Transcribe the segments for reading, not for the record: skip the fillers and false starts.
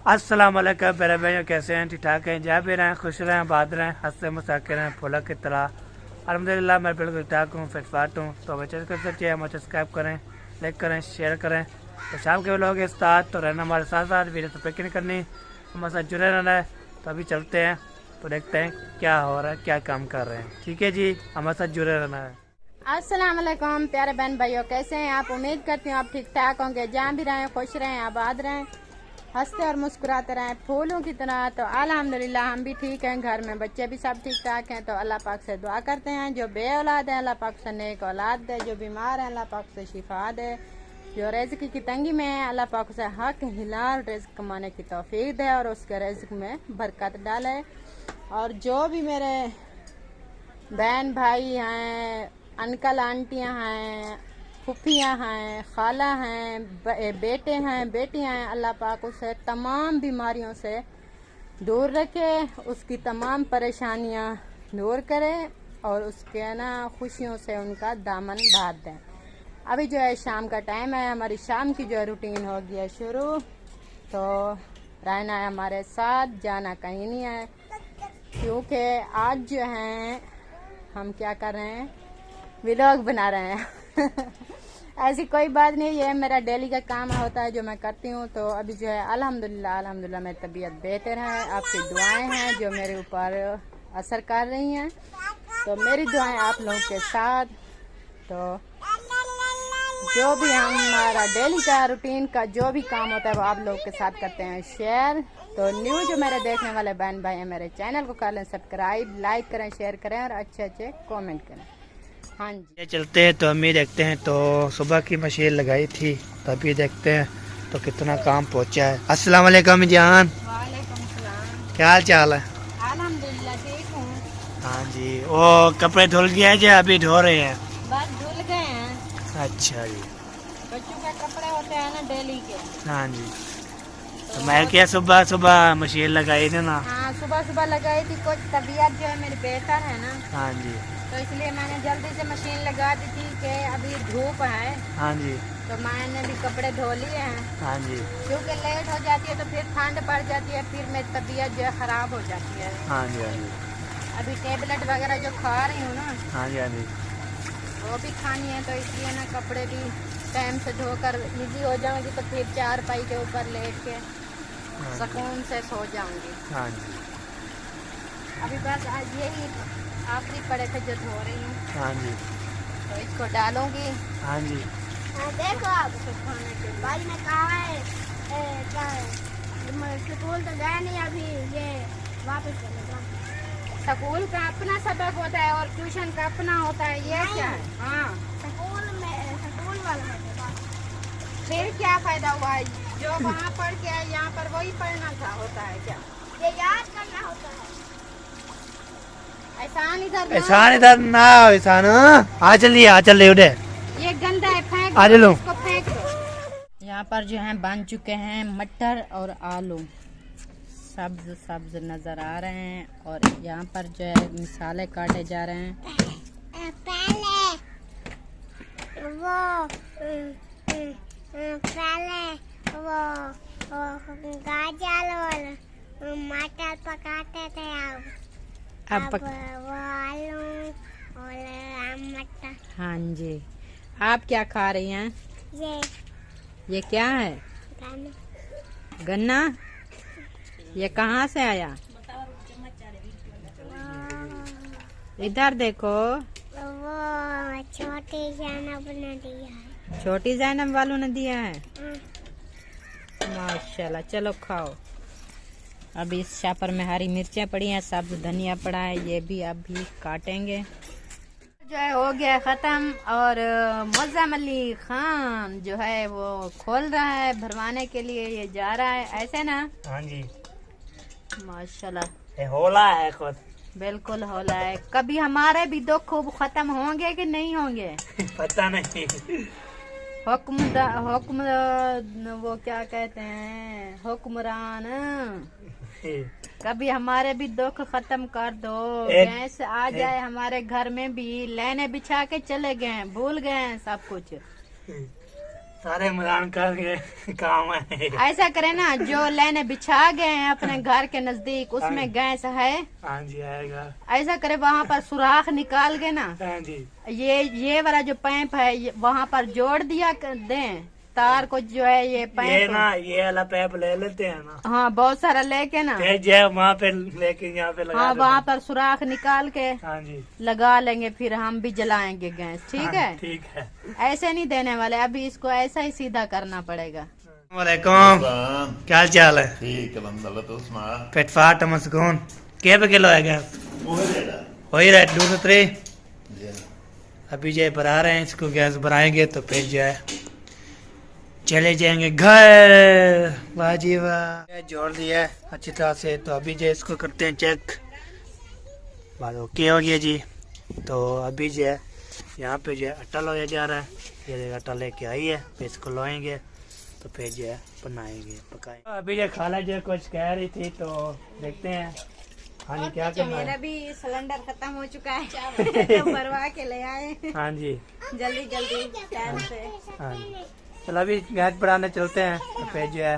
अस्सलाम वालेकुम प्यारे भाइयों, कैसे हैं? ठीक ठाक हैं? जहाँ भी रहें खुश रहें, आबाद रहें, हंसते मुस्कुराते रहें, फूलों की तरह। अल्हम्दुलिल्लाह मैं बिल्कुल ठीक ठाक हूँ, फिट फाट हूँ। तो बच्चे कर सकते हैं, मुझे सब्सक्राइब करें, लाइक करें, शेयर करें। तो शाम के लोग इस साथ तो रहना हमारे साथ साथ, वीडियो तो पिक नहीं करनी, हमारे साथ जुड़े रहना है। तो अभी चलते हैं, तो देखते हैं क्या हो रहा है, क्या काम कर रहे हैं। ठीक है जी, हमारे साथ जुड़े रहना है। अस्सलाम वालेकुम प्यारे बहन भाइयों, कैसे हैं आप? उम्मीद करती हूँ आप ठीक ठाक होंगे। जहाँ भी रहें खुश रहें, आबाद रहें, हंसते और मुस्कुराते रहें फूलों की तरह। तो अल्हम्दुलिल्लाह हम भी ठीक हैं, घर में बच्चे भी सब ठीक ठाक हैं। तो अल्लाह पाक से दुआ करते हैं, जो बे औलाद है अल्लाह पाक से नेक औलाद दे, जो बीमार है अल्लाह पाक से शिफा दे, जो रिज़्क की तंगी में है अल्लाह पाक से हक हिलाल रिज़्क कमाने की तौफीक दे और उसके रिज़्क में बरकत डाले। और जो भी मेरे बहन भाई हैं, अंकल आंटियां हैं, फुफियाँ हैं, खाला हैं, बेटे हैं, बेटियां हैं, अल्लाह पाक उसे तमाम बीमारियों से दूर रखे, उसकी तमाम परेशानियां दूर करे और उसके ना खुशियों से उनका दामन बांध दें। अभी जो है शाम का टाइम है, हमारी शाम की जो रूटीन हो गया शुरू। तो रहना है हमारे साथ, जाना कहीं नहीं है, क्योंकि आज जो है हम क्या कर रहे हैं, व्लॉग बना रहे हैं। ऐसी कोई बात नहीं, ये मेरा डेली का काम होता है जो मैं करती हूँ। तो अभी जो है अल्हम्दुलिल्लाह मेरी तबीयत बेहतर है, आपकी दुआएं हैं जो मेरे ऊपर असर कर रही हैं। तो मेरी दुआएं आप लोगों के साथ। तो जो भी हमारा डेली का रूटीन का जो भी काम होता है वो आप लोगों के साथ करते हैं शेयर। तो न्यू जो मेरे देखने वाले बहन भाई हैं, मेरे चैनल को कर लें सब्सक्राइब, लाइक करें, शेयर करें और अच्छे अच्छे कमेंट करें। हाँ जी, ये चलते हैं। तो अम्मी देखते हैं, तो सुबह की मशीन लगाई थी, तभी देखते हैं तो कितना काम पहुंचा है। अस्सलाम वालेकुम जान। वालेकुम सलाम। क्या हाल चाल है? अल्हम्दुलिल्लाह ठीक हूँ। हाँ जी, वो कपड़े धुल गए हैं जो अभी धो रहे हैं? बस धुल गए हैं। अच्छा जी। बच्चों के कपड़े होते हैं ना डेली के। हाँ जी, तो मैं क्या सुबह सुबह मशीन लगाई थी ना। हाँ सुबह सुबह लगाई थी, कुछ तबीयत जो है मेरी बेहतर है ना, हाँ जी। तो इसलिए मैंने जल्दी से मशीन लगा दी थी कि अभी धूप है। हाँ जी। तो मैंने भी कपड़े धो लिए हैं, हाँ जी। क्योंकि लेट हो जाती है तो फिर ठंड पड़ जाती है, फिर मेरी तबीयत जो है ख़राब हो जाती है। हाँ जी। हाँ जी। अभी टेबलेट वगैरह जो खा रही हूँ ना, हाँ जी। हाँ जी। वो भी खानी है, तो इसलिए ना कपड़े भी टाइम से धोकर इजी हो जाऊंगी, तो फिर चारपाई के ऊपर लेट के सुकून से सो जाऊंगी। हाँ जी। अभी बस आज यही आखिरी पड़े थे जो धो रही हूँ, हाँ जी। तो इसको डालूंगी। हाँ जी। देखो आप खाने के भाई ने कहा है क्या है, स्कूल तो गया नहीं अभी, ये वापस चलेगा। स्कूल का अपना सबक होता है और ट्यूशन का अपना होता है, ये क्या है? हाँ स्कूल में स्कूल वाला है, फिर क्या फायदा हुआ है? जो वहाँ पढ़ के आए यहाँ पर वही पढ़ना था, होता है क्या? ये याद करना होता है। एहसान इधर ना एहसान। आ चलिए, आ चल रहे उधे। ये गंदा है, फेंक आ लो। इसको फेंक दो। यहाँ पर जो है बन चुके हैं मटर और आलू, सब्ज सब्ज नजर आ रहे हैं। और यहाँ पर जो है मसाले काटे जा रहे हैं। वो गाजर और मटर पकाते थे, अब वो आलू और मटर। हाँ जी, आप क्या खा रही हैं? ये क्या है? गन्ना। ये कहाँ से आया? इधर देखो, वो छोटी जैनब ने दिया है। छोटी जैनब वालों ने दिया है। माशाल्लाह, चलो खाओ। अभी इस शापर में हरी मिर्चें पड़ी हैं, सब्ज धनिया पड़ा है, ये भी अभी काटेंगे। जो है हो गया ख़त्म। और मुअज़्ज़म अली खान जो है वो खोल रहा है भरवाने के लिए, ये जा रहा है ऐसे ना। हाँ जी, माशाल्लाह होला है खुद। बिल्कुल होला है। कभी हमारे भी दुख खूब खत्म होंगे कि नहीं होंगे? पता नहीं। हुक्म वो क्या कहते हैं, हुक्मरान, कभी हमारे भी दुख खत्म कर दो। गैस आ जाए हमारे घर में भी, लेने बिछा के चले गए, भूल गए सब कुछ। सारे मैदान का ये काम है। ऐसा करे ना, जो लेने बिछा गए हैं अपने घर के नजदीक, उसमें गैस है। हाँ जी आएगा। ऐसा करे वहाँ पर सुराख निकाल के ना, हाँ जी ये वाला जो पैप है वहाँ पर जोड़ दिया दें तार को, जो है ये ये पैप ना ये वाला पैप ले लेते हैं ना, हाँ बहुत सारा लेके ना, फिर जो है वहाँ पे लेके यहाँ पे लगा हाँ देते वहाँ पर सुराख निकाल के हैं। हाँ जी लगा लेंगे, फिर हम भी जलाएंगे गैस। ठीक हाँ, है, ठीक है। ऐसे नहीं देने वाले, अभी इसको ऐसा ही सीधा करना पड़ेगा। वालेकुम, क्या हाल चाल है? ठीक है अल्हम्दुलिल्लाह। तो सुना फिटफाट मसकून क्या पे किलो है गैस? हो ही रहा है 203। अभी जो है भरा रहे हैं इसको, गैस भराएंगे तो फिर जो है चले जाएंगे घर। वाह जी वाह, जोड़ दिया है अच्छी तरह से। तो अभी जो है इसको करते हैं चेक, बात ओके हो गया जी। तो अभी जो है यहाँ पे जो है आटा लोया जा रहा है, ये देखो आटा लेके आई है, फिर इसको लोएंगे तो फिर जो है बनाएंगे पकाएंगे। अभी जो खाला जो कुछ कह रही थी तो देखते हैं हाँ जी क्या करना मेरा है। भी सिलेंडर खत्म हो चुका है, तो भरवा के ले आए हाँ जी जल्दी जल्दी टाइम से। हाँ जी, चलो अभी गैस बढ़ाने चलते हैं तो फिर जो है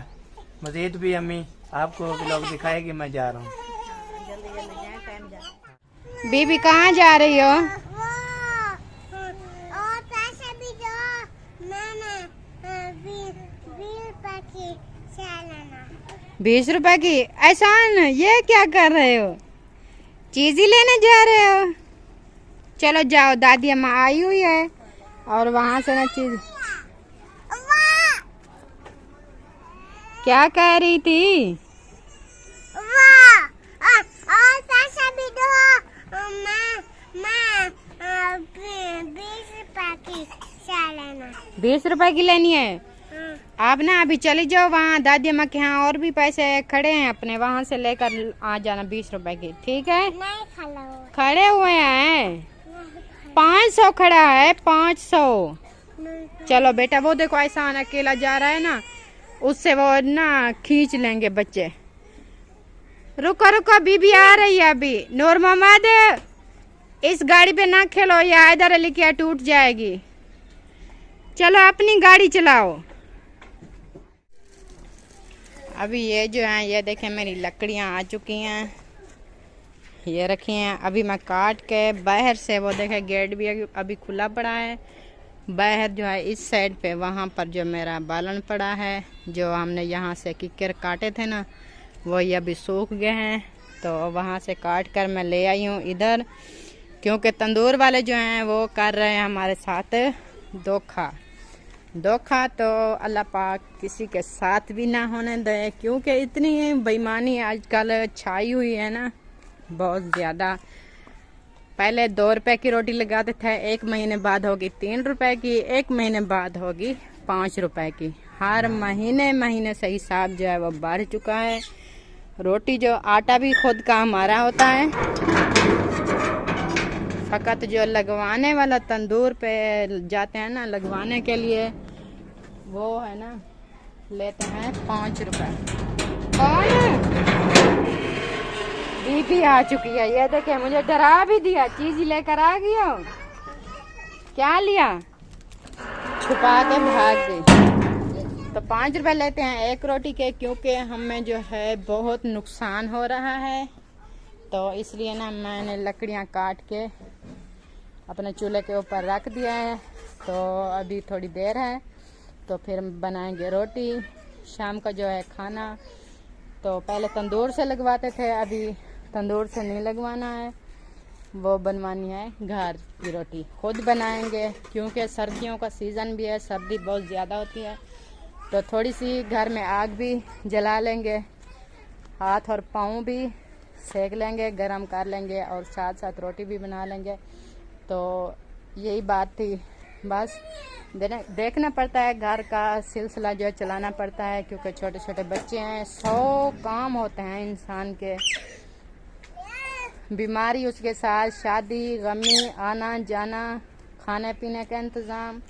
मजीद भी अम्मी आपको लोग दिखाएगी। मैं जा रहा हूँ। बीबी कहाँ जा रही हो? और पैसे भी दो, मैंने बिल पैकी चलाना। 20 रुपए की? एहसान, ये क्या कर रहे हो? चीज ही लेने जा रहे हो? चलो जाओ, दादी अम्मा आई हुई है और वहाँ से ना चीज। क्या कह रही थी? और पैसे भी दो, मैं 20 रुपए की चलाना। 20 रुपए की लेनी है? हाँ। आप ना अभी चली जाओ वहाँ दादी अम्मा के यहाँ, और भी पैसे खड़े हैं अपने, वहाँ से लेकर आ जाना 20 रुपए की। ठीक है, नहीं खड़ा हुआ। खड़े हुए हैं 500 खड़ा है 500। चलो बेटा, वो देखो एहसान अकेला जा रहा है ना, उससे वो ना खींच लेंगे बच्चे। रुको रुको, बीबी आ रही है अभी। नूर मोहम्मद, इस गाड़ी पे ना खेलो, ये हैदर अली की टूट जाएगी। चलो अपनी गाड़ी चलाओ। अभी ये जो है, ये देखें मेरी लकड़ियाँ आ चुकी हैं, ये रखी हैं। अभी मैं काट के बाहर से, वो देखें गेट भी अभी खुला पड़ा है। बाहर जो है इस साइड पे, वहाँ पर जो मेरा बालन पड़ा है, जो हमने यहाँ से किक्कर काटे थे ना, वो ये अभी सूख गए हैं। तो वहाँ से काट कर मैं ले आई हूँ इधर, क्योंकि तंदूर वाले जो हैं वो कर रहे हैं हमारे साथ धोखा। तो अल्लाह पाक किसी के साथ भी ना होने दे, क्योंकि इतनी बेईमानी आजकल छाई हुई है ना, बहुत ज़्यादा। पहले 2 रुपए की रोटी लगाते थे, 1 महीने बाद होगी 3 रुपए की, 1 महीने बाद होगी 5 रुपए की। हर महीने से हिसाब जो है वो बढ़ चुका है। रोटी जो आटा भी खुद का हमारा होता है, फ़कत जो लगवाने वाला तंदूर पे जाते हैं ना लगवाने के लिए, वो है ना लेते हैं 5 रुपए। बीबी आ चुकी है, ये देखे, मुझे डरा भी दिया, चीज लेकर आ गई हो। क्या लिया? छुपा के भाग गई। तो 5 रुपए लेते हैं 1 रोटी के, क्योंकि हमें जो है बहुत नुकसान हो रहा है। तो इसलिए ना मैंने लकड़ियाँ काट के अपने चूल्हे के ऊपर रख दिया है। तो अभी थोड़ी देर है तो फिर बनाएंगे रोटी। शाम का जो है खाना तो पहले तंदूर से लगवाते थे, अभी तंदूर से नहीं लगवाना है, वो बनवानी है घर की रोटी। खुद बनाएंगे, क्योंकि सर्दियों का सीज़न भी है, सर्दी बहुत ज़्यादा होती है। तो थोड़ी सी घर में आग भी जला लेंगे, हाथ और पाँव भी सेक लेंगे, गरम कर लेंगे, और साथ साथ रोटी भी बना लेंगे। तो यही बात थी, बस देखना पड़ता है, घर का सिलसिला जो है चलाना पड़ता है, क्योंकि छोटे छोटे बच्चे हैं, 100 काम होते हैं इंसान के। बीमारी उसके साथ, शादी गमी, आना जाना, खाने पीने का इंतज़ाम,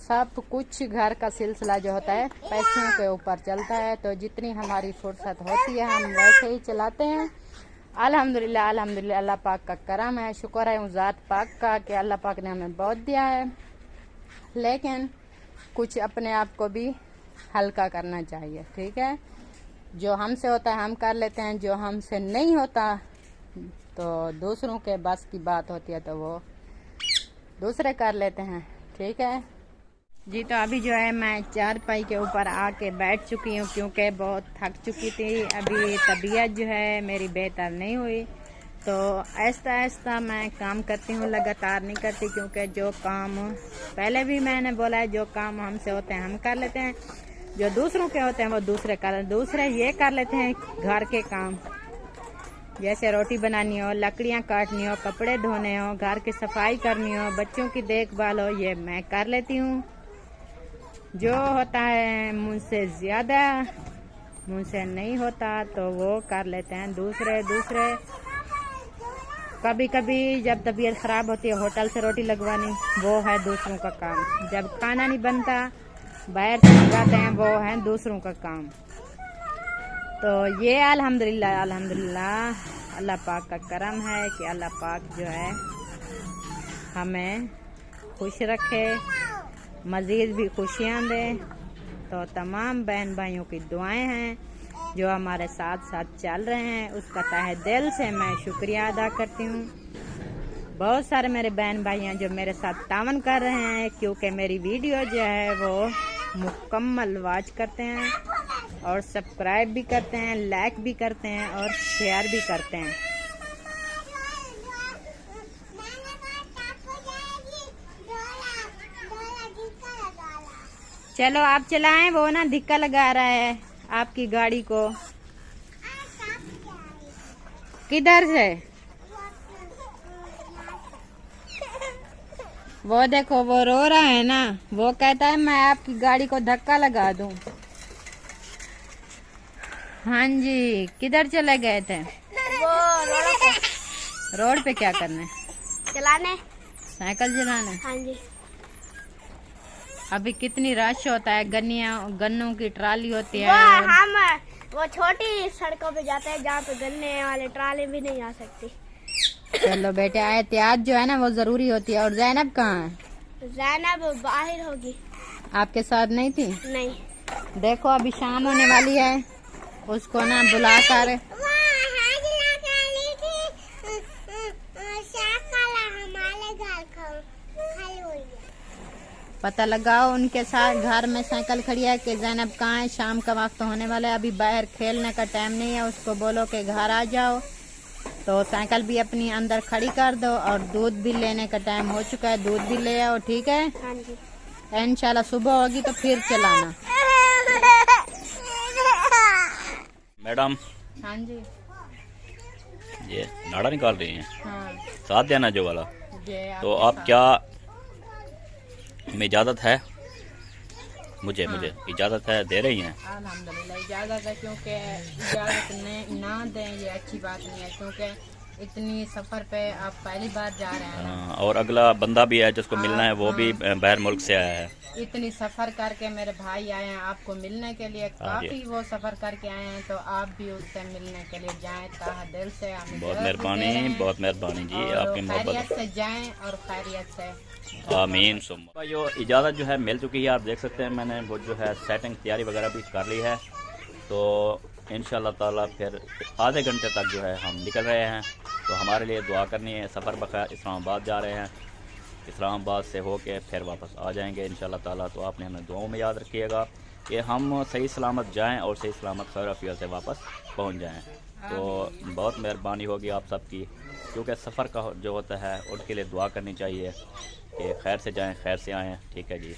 सब कुछ घर का सिलसिला जो होता है पैसों के ऊपर चलता है। तो जितनी हमारी फुर्सत होती है हम वैसे ही चलाते हैं। अल्हम्दुलिल्लाह अल्हम्दुलिल्लाह, अल्लाह पाक का करम है, शुक्र है उस ज़ात पाक का कि अल्लाह पाक ने हमें बहुत दिया है। लेकिन कुछ अपने आप को भी हल्का करना चाहिए, ठीक है। जो हमसे होता है हम कर लेते हैं, जो हमसे नहीं होता तो दूसरों के बस की बात होती है तो वो दूसरे कर लेते हैं, ठीक है जी। तो अभी जो है मैं चारपाई के ऊपर आके बैठ चुकी हूँ क्योंकि बहुत थक चुकी थी। अभी तबीयत जो है मेरी बेहतर नहीं हुई, तो ऐसा ऐसा मैं काम करती हूँ, लगातार नहीं करती, क्योंकि जो काम पहले भी मैंने बोला है, जो काम हमसे होते हैं हम कर लेते हैं, जो दूसरों के होते हैं वो दूसरे ये कर लेते हैं घर के काम, जैसे रोटी बनानी हो, लकड़ियाँ काटनी हो, कपड़े धोने हो, घर की सफाई करनी हो, बच्चों की देखभाल हो, ये मैं कर लेती हूँ। जो होता है मुझसे ज़्यादा, मुझसे नहीं होता तो वो कर लेते हैं दूसरे। कभी कभी जब तबीयत ख़राब होती है होटल से रोटी लगवानी, वो है दूसरों का काम। जब खाना नहीं बनता बाहर से मंगाते हैं, वो है दूसरों का काम। तो ये अल्हम्दुलिल्लाह अल्लाह पाक का करम है कि अल्लाह पाक जो है हमें खुश रखे, मज़ीद भी खुशियाँ दे। तो तमाम बहन भाइयों की दुआएं हैं जो हमारे साथ साथ चल रहे हैं, उसका तहे दिल से मैं शुक्रिया अदा करती हूँ। बहुत सारे मेरे बहन भाई हैं जो मेरे साथ तावन कर रहे हैं, क्योंकि मेरी वीडियो जो है वो मुकम्मल वॉच करते हैं और सब्सक्राइब भी करते हैं, लाइक भी करते हैं और शेयर भी करते हैं। चलो आप चलाएं, वो ना धिक्का लगा रहा है आपकी गाड़ी को। किधर से? वो देखो वो रो रहा है ना, वो कहता है मैं आपकी गाड़ी को धक्का लगा दूं। हाँ जी, किधर चले गए थे? वो रोड पे क्या करने? चलाने, साइकिल चलाने। हाँ जी। अभी कितनी रश होता है, गन्नों की ट्राली होती है। वो छोटी सड़कों पे जाते हैं जहाँ पे गन्ने वाले ट्राले भी नहीं आ सकती। चलो बेटे, एहतियात जो है ना वो जरूरी होती है। और जैनब कहाँ है? जैनब बाहर होगी। आपके साथ नहीं थी? नहीं। देखो अभी शाम होने वाली है, उसको ना बुला कर पता लगाओ उनके साथ घर में साइकिल खड़ी है कि जैनब कहाँ है। शाम का वक्त होने वाला है, अभी बाहर खेलने का टाइम नहीं है। उसको बोलो कि घर आ जाओ, तो साइकिल भी अपनी अंदर खड़ी कर दो। और दूध भी लेने का टाइम हो चुका है, दूध भी ले आओ, ठीक है। हाँ जी। इंशाल्लाह सुबह होगी तो फिर चलाना। मैडम। हाँ जी। ये नाड़ा निकाल रही हैं? हाँ। साथ देना जो वाला। तो आप क्या में इजाज़त है? मुझे इजाज़त है, दे रही हैं? अल्हम्दुलिल्लाह इजाज़त है, क्योंकि इजाज़त ना दें ये अच्छी बात नहीं है, क्योंकि इतनी सफ़र पे आप पहली बार जा रहे हैं ना। और अगला बंदा भी है जिसको मिलना है, वो भी बाहर मुल्क से आया है। इतनी सफ़र करके मेरे भाई आए हैं आपको मिलने के लिए, काफ़ी वो सफ़र करके आए हैं, तो आप भी उससे मिलने के लिए जाएं ताहा दिल से। बहुत मेहरबानी जी, आपकी मोहब्बत खैरियत से जाएं और खैरियत से। आमीन। जो इजाज़त जो है मिल चुकी है, आप देख सकते हैं मैंने वो जो है सेटिंग तैयारी वगैरह भी कर ली है। तो इंशाल्लाह ताला फिर आधे घंटे तक जो है हम निकल रहे हैं। तो हमारे लिए दुआ करनी है। सफ़र बखैर इस्लामाबाद जा रहे हैं, इस्लामाबाद से होके फिर वापस आ जाएंगे इंशाल्लाह ताला। तो आपने हमें दुआओं में याद रखिएगा कि हम सही सलामत जाएं और सही सलामत खैर आफियत से वापस पहुंच जाएं। तो बहुत मेहरबानी होगी आप सबकी, क्योंकि सफ़र का जो होता है उनके लिए दुआ करनी चाहिए कि खैर से जाएं, खैर से आएँ, ठीक है जी।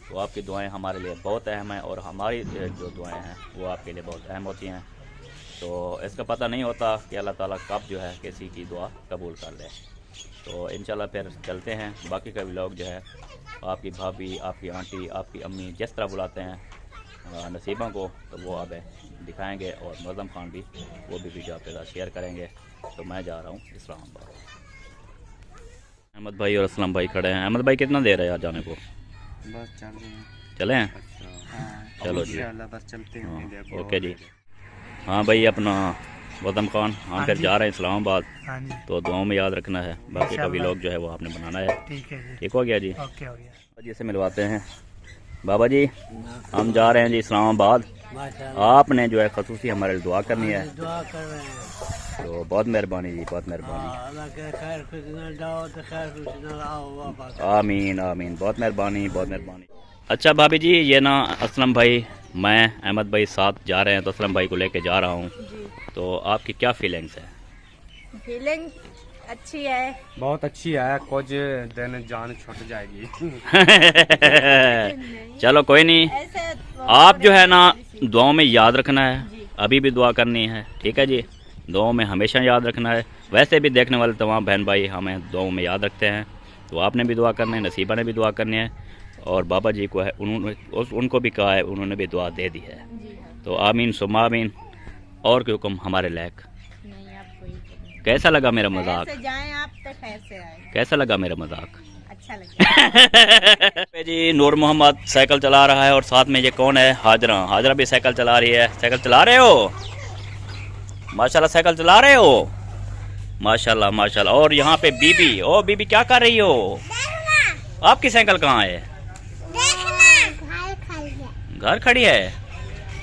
तो आपकी दुआएं हमारे लिए बहुत अहम हैं और हमारी जो दुआएं हैं वो आपके लिए बहुत अहम होती हैं। तो इसका पता नहीं होता कि अल्लाह ताला कब जो है किसी की दुआ कबूल कर ले। तो इंशाल्लाह फिर चलते हैं। बाकी का व्लॉग जो है आपकी भाभी, आपकी आंटी, आपकी अम्मी जिस तरह बुलाते हैं नसीबा को, तो वो आप दिखाएंगे। और मुअज़्ज़म खान भी वो भी वीडियो आपके साथ शेयर करेंगे। तो मैं जा रहा हूँ इस्लामाबाद। अहमद भाई और असलम भाई खड़े हैं। अहमद भाई कितना देर है यार जाने को? बस चल रहे हैं। चले हैं? चलो जी, बस चलते हैं। ओके जी। हाँ भाई, अपना मुअज़्ज़म खान हम फिर जा रहे हैं इस्लामाबाद। हाँ जी, तो दुआओं में याद रखना है। बाकी का व्लॉग जो है वो आपने बनाना है। ठीक है जी, ठीक हो गया जी। ओके हो गया। जी से मिलवाते हैं। बाबा जी हम जा रहे हैं जी इस्लामाबाद। आपने जो है खसूसी हमारे लिए दुआ करनी है। दुआ कर रहे हैं। तो बहुत मेहरबानी जी, बहुत मेहरबानी। अल्लाह के खैर खुश न जाओ तो खैर खुश न आओ वापस। आमीन आमीन, बहुत मेहरबानी, बहुत मेहरबानी। अच्छा भाभी जी, ये ना असलम भाई, मैं अहमद भाई साथ जा रहे हैं, तो असलम भाई को लेके जा रहा हूँ। तो आपकी क्या फीलिंग्स है? फीलिंग अच्छी है, बहुत अच्छी है। कुछ दिन जान छूट जाएगी। चलो कोई नहीं, ऐसे आप जो है ना दुआओं में याद रखना है, अभी भी दुआ करनी है, ठीक है जी। दुआओं में हमेशा याद रखना है। वैसे भी देखने वाले तमाम बहन भाई हमें दुआओं में याद रखते हैं, तो आपने भी दुआ करनी है, नसीबा ने भी दुआ करनी है, और बाबा जी को है उनको भी कहा है, उन्होंने भी दुआ दे दी है। तो आमीन सुम्मा आमीन। और क्यों हुक्म हमारे लायक। नहीं, आप कोई कैसा लगा मेरा मजाक? खैर से जाएं आप तो खैर से आए। कैसा लगा मेरा मजाक? अच्छा लगे। जी नूर मोहम्मद साइकिल चला रहा है, और साथ में ये कौन है? हाजरा। हाजरा भी साइकिल चला रही है। साइकिल चला रहे हो? माशाल्लाह साइकिल चला रहे हो, माशाल्लाह माशाल्लाह। और यहाँ पे बीबी, ओ बीबी क्या कर रही हो? आपकी साइकिल कहाँ है? घर खड़ी है।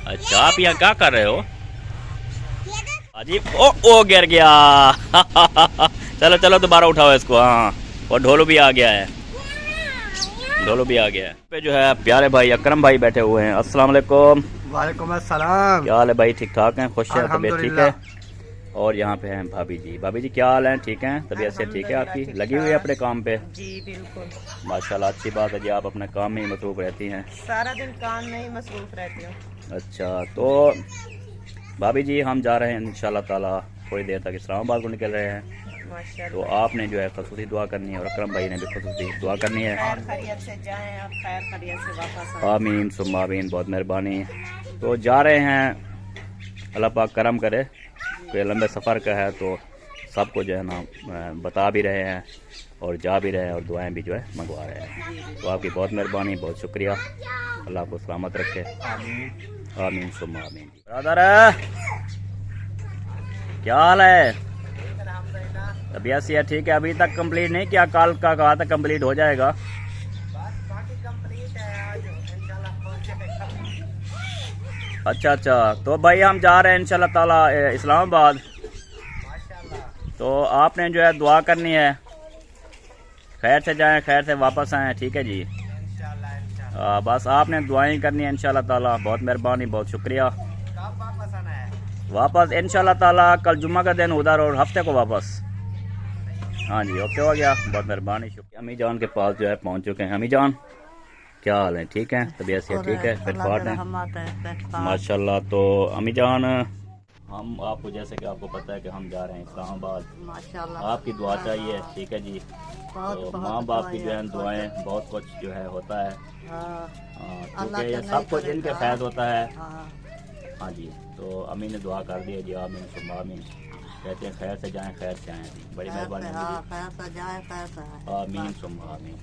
अच्छा, आप यहाँ क्या कर रहे हो? अजीब, ओ गिर गया। चलो चलो दोबारा उठाओ इसको। हाँ, और ढोलू भी आ गया है, ढोलू भी आ गया है। पे जो है प्यारे भाई अकरम भाई बैठे हुए हैं। अस्सलाम वालेकुम। वालेकुम अस्सलाम। क्या हाल है भाई? ठीक ठाक हैं? खुश है? तबीयत ठीक है? अल्हम्दुलिल्लाह। और यहाँ पे हैं भाभी जी। भाभी जी क्या हाल है? ठीक हैं? तबीयत से ठीक है आपकी? लगी हुई है अपने काम पे? जी बिल्कुल, माशाल्लाह, अच्छी बात है जी। आप अपने काम में ही मसरूफ रहती हैं। सारा दिन काम में ही मसरूफ रहती हूँ। अच्छा, तो भाभी जी हम जा रहे हैं इंशाल्लाह ताला, थोड़ी देर तक इस्लामाबाद को निकल रहे हैं। माशाल्लाह, तो आपने जो है खसूसी दुआ करनी है, और अकरम भाई ने भी खसूसी दुआ करनी है। खैर खैरियत से जाएं आप, खैर खैरियत से वापस आएं। आमीन सुम्मा आमीन, बहुत मेहरबानी। तो जा रहे हैं, अल्लाह पाक करम करे। कोई लंबे सफ़र का है तो सबको जो है ना बता भी रहे हैं, और जा भी रहे हैं, और दुआएं भी जो है मंगवा रहे हैं। तो आपकी बहुत मेहरबानी, बहुत शुक्रिया। अल्लाह आपको सलामत रखे। आमीन सुम्मा आमीन। ब्रदर क्या हाल है? तबीयत से ठीक है? अभी तक कंप्लीट नहीं किया? कल का कहा था कंप्लीट हो जाएगा। अच्छा अच्छा, तो भाई हम जा रहे हैं इंशाल्लाह ताला इस्लामाबाद। तो आपने जो है दुआ करनी है, खैर से जाएं खैर से वापस आएँ, ठीक है जी। बस आपने दुआएं करनी है इंशाल्लाह ताला। बहुत मेहरबानी, बहुत शुक्रिया। वापस इंशाल्लाह ताला कल जुम्मा का दिन उधर, और हफ्ते को वापस। हाँ जी, ओके हो गया, बहुत मेहरबानी, शुक्रिया। अम्मी जान के पास जो है पहुंच चुके हैं। अम्मी जान क्या हाल है? ठीक है? तबीयत से ठीक है? फिटफाट है माशाल्लाह। तो अम्मी जान हम आपको, जैसे कि आपको पता है कि हम जा रहे हैं इस्लामाबाद, माशाल्लाह, आपकी दुआ चाहिए, ठीक है जी। तो माँ बाप की जो है दुआएं, बहुत कुछ जो है होता है, क्योंकि ये सब कुछ इनके फैज़ होता है। हाँ जी, तो अम्मी ने दुआ कर दी है जी। आमीन सुम्मा आमीन। कहते हैं खैर से जाएं खैर से आएँ जी। बड़ी मेहरबानी। आमीन सुम्मा आमीन।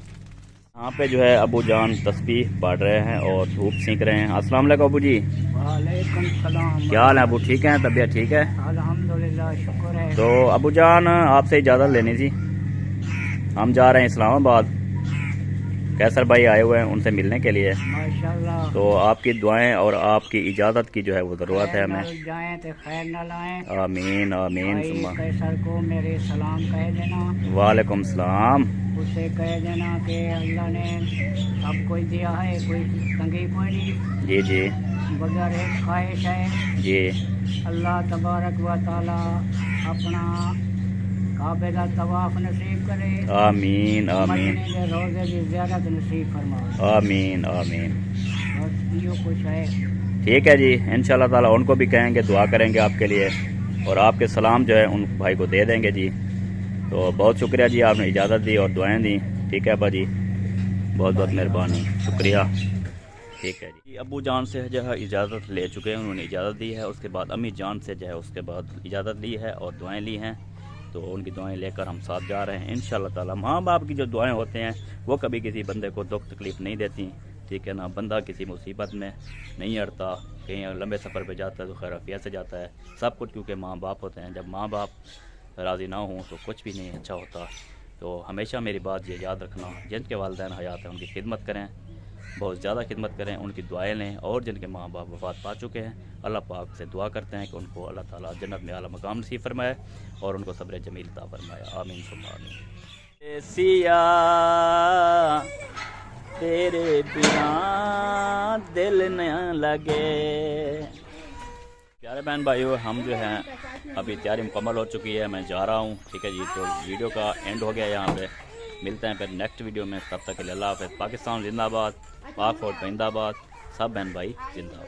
यहाँ पे जो है अबू जान तस्बीह पढ़ रहे हैं और धूप सेंक रहे हैं। अस्सलाम वालेकुम अबू जी। वालेकुम सलाम। क्या हाल है अबू? ठीक है? तबीयत ठीक है? अल्हम्दुलिल्लाह, शुक्र है। तो अबू जान आपसे इजाज़त लेनी थी, हम जा रहे हैं इस्लामाबाद। कैसर भाई आए हुए हैं उनसे मिलने के लिए। माशाल्लाह। तो आपकी दुआएं और आपकी इजाज़त की जो है वो ज़रूरत है हमें। जाएं तो खैर न लाएं। आमीन आमीन भाई सुम्मा। कैसर को मेरे सलाम कह देना। वालेकुम सलाम। उसे कह देना कि अल्लाह ने सब कुछ दिया है, कोई तंगी कोई नहीं, जी जी बगैर एक ख्वाहिश है। जी। अल्लाह तबारक व ताला अपना काबे का तवाफ नसीब करे। आमीन आमीन मदीने के रोज़े की ज़ियारत नसीब फरमाए। आमीन आमीन। बस यो कुछ है। ठीक है जी, इंशाल्लाह ताला उनको भी कहेंगे, दुआ करेंगे आपके लिए, और आपके सलाम जो है उन भाई को दे देंगे जी। तो बहुत शुक्रिया जी, आपने इजाज़त दी और दुआएं दी। ठीक है अब्बा जी, बहुत बहुत मेहरबानी, शुक्रिया। ठीक है जी। अबू जान से जो है इजाज़त ले चुके हैं, उन्होंने इजाज़त दी है। उसके बाद अम्मी जान से जो है उसके बाद इजाज़त ली है और दुआएं ली हैं। तो उनकी दुआएं लेकर हम साथ जा रहे हैं इंशाल्लाह ताला। माँ बाप की जो दुआएं होते हैं वो कभी किसी बंदे को दुख तकलीफ़ नहीं देती, ठीक है ना। बंदा किसी मुसीबत में नहीं अड़ता, कहीं लंबे सफ़र पे जाता है तो खैर आफियत से जाता है। सब कुछ क्योंकि माँ बाप होते हैं। जब माँ बाप राज़ी ना हों तो कुछ भी नहीं अच्छा होता। तो हमेशा मेरी बात ये याद रखना, जिनके वालिदैन हयात हैं उनकी खिदमत करें, बहुत ज़्यादा खिदमत करें, उनकी दुआएं लें। और जिनके माँ बाप वफ़ात पा चुके हैं, अल्लाह पाक से दुआ करते हैं कि उनको अल्लाह ताला जन्नत में आला मकाम नसीब फरमाए और उनको सब्र जमील अता फरमाए। आमीन सुम्मा आमीन। सिया तेरे बिना दिल न लगे। प्यारे बहन भाइयों, हम जो हैं अभी तैयारी मुकम्मल हो चुकी है, मैं जा रहा हूँ। ठीक है जी, तो वीडियो का एंड हो गया यहाँ पे। मिलते हैं फिर नेक्स्ट वीडियो में, तब तक के लिए अल्लाह हाफ़िज़। पाकिस्तान जिंदाबाद, पाक फौज जिंदाबाद, सब बहन भाई जिंदाबाद।